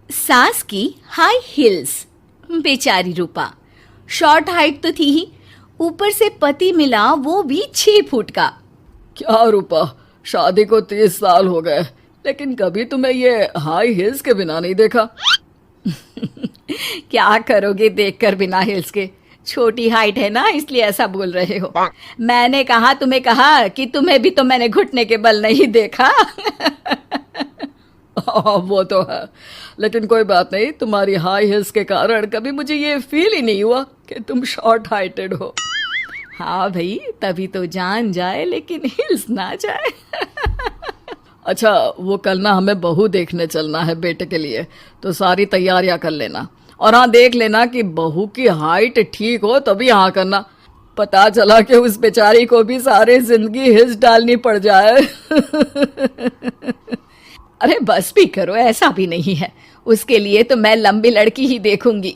सास की high heels. बेचारी रूपा, शॉर्ट हाइट तो थी ही, ऊपर से पति मिला वो भी 6 फुट का। क्या रूपा, शादी को 30 साल हो गए, लेकिन कभी तुम्हें ये हाई हील्स के बिना नहीं देखा। क्या करोगे देखकर बिना हील्स के? छोटी हाइट है ना, इसलिए ऐसा बोल रहे हो। मैंने कहा तुम्हें कहा कि तुम्हें भी तो मैंने घुटने के बल नहीं देखा। वो तो है, लेकिन कोई बात नहीं, तुम्हारी हाई हील्स के कारण कभी मुझे ये फील ही नहीं हुआ कि तुम शॉर्ट हाइटेड हो। हाँ भाई, तभी तो जान जाए लेकिन हिल्स ना जाए। अच्छा, वो कल ना हमें बहू देखने चलना है बेटे के लिए, तो सारी तैयारियां कर लेना। और हाँ, देख लेना कि बहू की हाइट ठीक हो तभी हाँ करना। पता चला कि उस बेचारी को भी सारी जिंदगी हिल्स डालनी पड़ जाए। अरे बस भी करो, ऐसा भी नहीं है। उसके लिए तो मैं लंबी लड़की ही देखूंगी।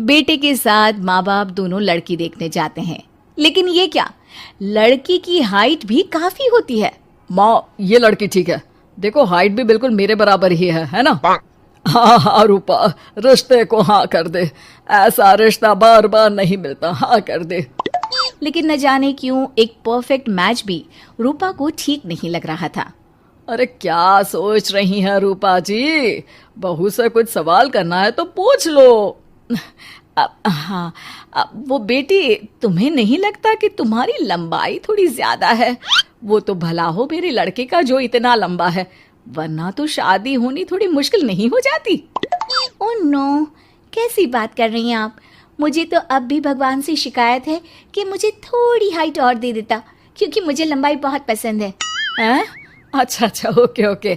बेटे के साथ माँ बाप दोनों लड़की देखने जाते हैं, लेकिन ये क्या, लड़की की हाइट भी काफी होती है। माँ, ये लड़की ठीक है, देखो हाइट भी बिल्कुल मेरे बराबर ही है ना। हाँ हाँ रूपा, रिश्ते को हाँ कर दे, ऐसा रिश्ता बार बार नहीं मिलता, हाँ कर दे। लेकिन न जाने क्यों एक परफेक्ट मैच भी रूपा को ठीक नहीं लग रहा था। अरे क्या सोच रही हैं रूपा जी, बहू से कुछ सवाल करना है तो पूछ लो। हाँ, वो बेटी, तुम्हें नहीं लगता कि तुम्हारी लंबाई थोड़ी ज्यादा है? वो तो भला हो मेरे लड़के का जो इतना लंबा है, वरना तो शादी होनी थोड़ी मुश्किल नहीं हो जाती। ओह नो, कैसी बात कर रही हैं आप? मुझे तो अब भी भगवान से शिकायत है कि मुझे थोड़ी हाइट और दे देता, क्योंकि मुझे लंबाई बहुत पसंद है। हैं? अच्छा अच्छा, ओके ओके।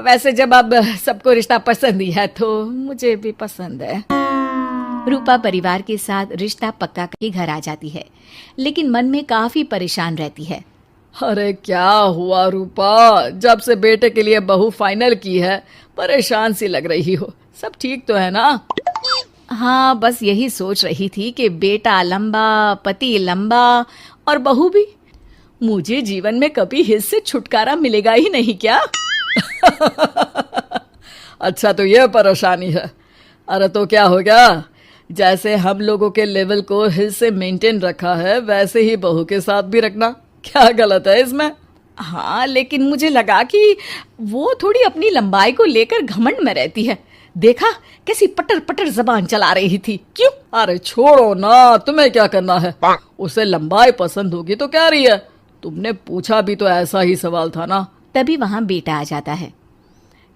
वैसे जब अब सबको रिश्ता पसंद ही है तो मुझे भी पसंद है। रूपा परिवार के साथ रिश्ता पक्का करके घर आ जाती है, लेकिन मन में काफी परेशान रहती है। अरे क्या हुआ रूपा, जब से बेटे के लिए बहू फाइनल की है परेशान सी लग रही हो, सब ठीक तो है ना? हाँ, बस यही सोच रही थी कि बेटा लंबा, पति लंबा और बहू भी। मुझे जीवन में कभी हिस्से से छुटकारा मिलेगा ही नहीं क्या? अच्छा, तो ये परेशानी है। अरे तो क्या हो गया, जैसे हम लोगों के लेवल को हिल से मेंटेन रखा है वैसे ही बहू के साथ भी रखना, क्या गलत है इसमें? हाँ, लेकिन मुझे लगा कि वो थोड़ी अपनी लंबाई को लेकर घमंड में रहती है। देखा कैसी पटर पटर जबान चला रही थी। क्यों? अरे छोड़ो ना, तुम्हें क्या करना है, उसे लंबाई पसंद होगी तो क्या रही है, तुमने पूछा भी तो ऐसा ही सवाल था ना। तभी वहां बेटा आ जाता है।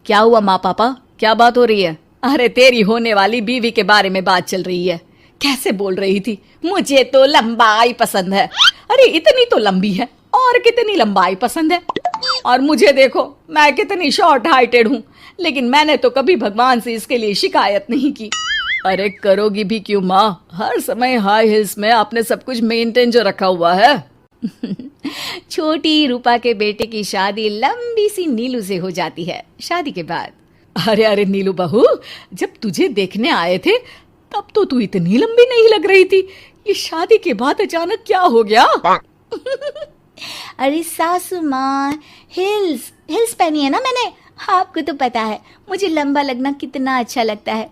क्या हुआ माँ पापा, क्या बात हो रही है? अरे तेरी होने वाली बीवी के बारे में बात चल रही है। कैसे बोल रही थी, मुझे तो लंबाई पसंद है। अरे इतनी तो लंबी है, और कितनी लंबाई पसंद है? और मुझे देखो, मैं कितनी शॉर्ट हाइटेड हूँ, लेकिन मैंने तो कभी भगवान से इसके लिए शिकायत नहीं की। अरे करोगी भी क्यों माँ, हर समय हाई हिल्स में आपने सब कुछ मेंटेन जो रखा हुआ है। छोटी रूपा के बेटे की शादी लंबी सी नीलू से हो जाती है। शादी के बाद, अरे अरे नीलू बहू, जब तुझे देखने आए थे तब तो तू इतनी लंबी नहीं लग रही थी, ये शादी के बाद अचानक क्या हो गया? अरे सासू माँ, हिल्स हिल्स पहनी है ना मैंने, आपको तो पता है मुझे लंबा लगना कितना अच्छा लगता है।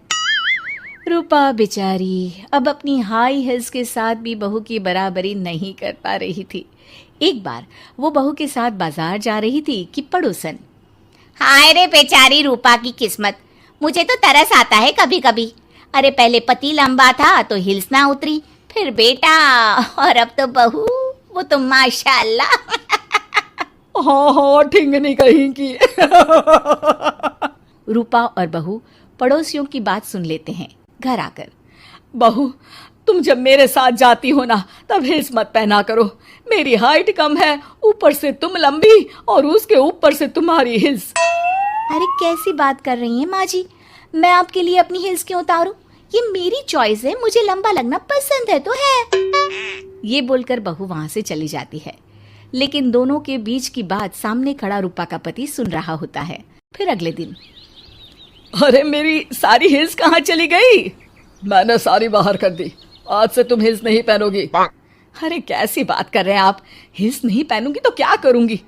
रूपा बेचारी अब अपनी हाई हिल्स के साथ भी बहू की बराबरी नहीं कर पा रही थी। एक बार वो बहू के साथ बाजार जा रही थी कि पड़ोसन, हाय रे बेचारी रूपा की किस्मत, मुझे तो तरस आता है कभी कभी। अरे पहले पति लंबा था तो हिल्स ना उतरी, फिर बेटा, और अब तो बहू, वो तो माशाल्लाह। हाँ हाँ, ठिंगनी कहीं की। रूपा और बहू पड़ोसियों की बात सुन लेते हैं। घर आकर, बहू, तुम जब मेरे साथ जाती हो ना तब हिल्स मत पहना करो, मेरी हाइट कम है, ऊपर से तुम लंबी और उसके ऊपर से तुम्हारी हिल्स। अरे कैसी बात कर रही हैं माँ जी, मैं आपके लिए अपनी हिल्स क्यों उतारूं? ये मेरी चॉइस है, मुझे लंबा लगना पसंद है तो है। ये बोलकर बहू वहां से चली जाती है, लेकिन दोनों के बीच की बात सामने खड़ा रूपा का पति सुन रहा होता है। फिर अगले दिन, अरे मेरी सारी हिल्स कहाँ चली गई? मैंने सारी बाहर कर दी, आज से तुम हिल्स नहीं पहनोगी। अरे कैसी बात कर रहे हैं आप, हिल्स नहीं पहनूंगी तो क्या करूंगी?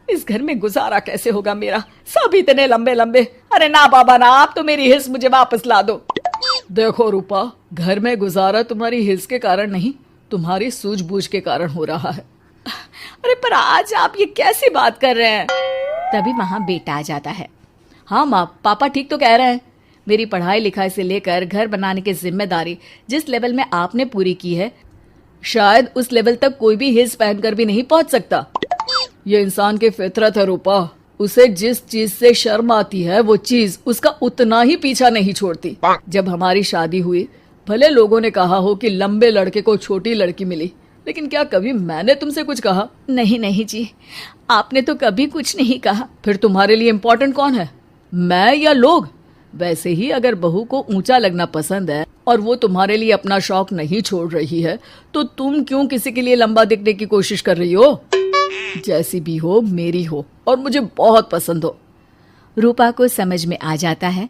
इस घर में गुजारा कैसे होगा मेरा, सब इतने लंबे लंबे। अरे ना बाबा ना, आप तो मेरी हिल्स मुझे वापस ला दो। देखो रूपा, घर में गुजारा तुम्हारी हिल्स के कारण नहीं, तुम्हारी सूझबूझ के कारण हो रहा है। अरे पर आज आप ये कैसी बात कर रहे हैं? तभी वहां बेटा आ जाता है। हाँ माँ, पापा ठीक तो कह रहे हैं। मेरी पढ़ाई लिखाई से लेकर घर बनाने की जिम्मेदारी जिस लेवल में आपने पूरी की है, शायद उस लेवल तक कोई भी हिल्स पहनकर भी नहीं पहुंच सकता। ये इंसान की फितरत है रूपा, उसे जिस चीज से शर्म आती है वो चीज उसका उतना ही पीछा नहीं छोड़ती। जब हमारी शादी हुई, भले लोगों ने कहा हो कि लंबे लड़के को छोटी लड़की मिली, लेकिन क्या कभी मैंने तुमसे कुछ कहा? नहीं नहीं जी, आपने तो कभी कुछ नहीं कहा। फिर तुम्हारे लिए इम्पोर्टेंट कौन है, मैं या लोग? वैसे ही अगर बहू को ऊंचा लगना पसंद है और वो तुम्हारे लिए अपना शौक नहीं छोड़ रही है, तो तुम क्यों किसी के लिए लंबा दिखने की कोशिश कर रही हो? जैसी भी हो, मेरी हो और मुझे बहुत पसंद हो। रूपा को समझ में आ जाता है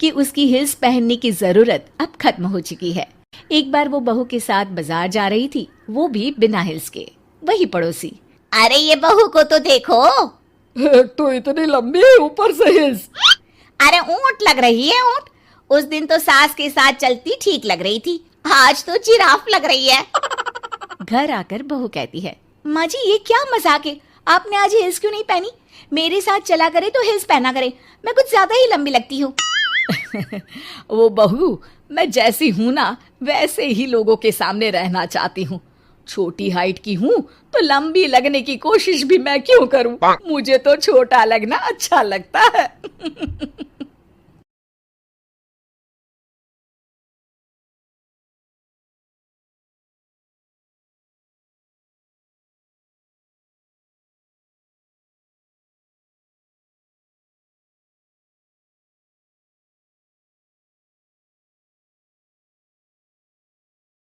कि उसकी हिल्स पहनने की जरूरत अब खत्म हो चुकी है। एक बार वो बहू के साथ बाजार जा रही थी, वो भी बिना हिल्स के। वही पड़ोसी, अरे ये बहू को तो देखो, एक तो इतनी लंबी है, ऊपर से हिल्स। अरे ऊंट लग रही है ऊंट। उस दिन तो सास के साथ चलती ठीक लग रही थी, आज तो जिराफ लग रही है। घर आकर बहू कहती है, माँ जी ये क्या मजाक है, आपने आज हिल्स क्यों नहीं पहनी? मेरे साथ चला करे तो हिल्स पहना करे, मैं कुछ ज्यादा ही लंबी लगती हूँ। वो बहू, मैं जैसी हूं ना वैसे ही लोगों के सामने रहना चाहती हूँ। छोटी हाइट की हूँ तो लंबी लगने की कोशिश भी मैं क्यों करूँ? मुझे तो छोटा लगना अच्छा लगता है।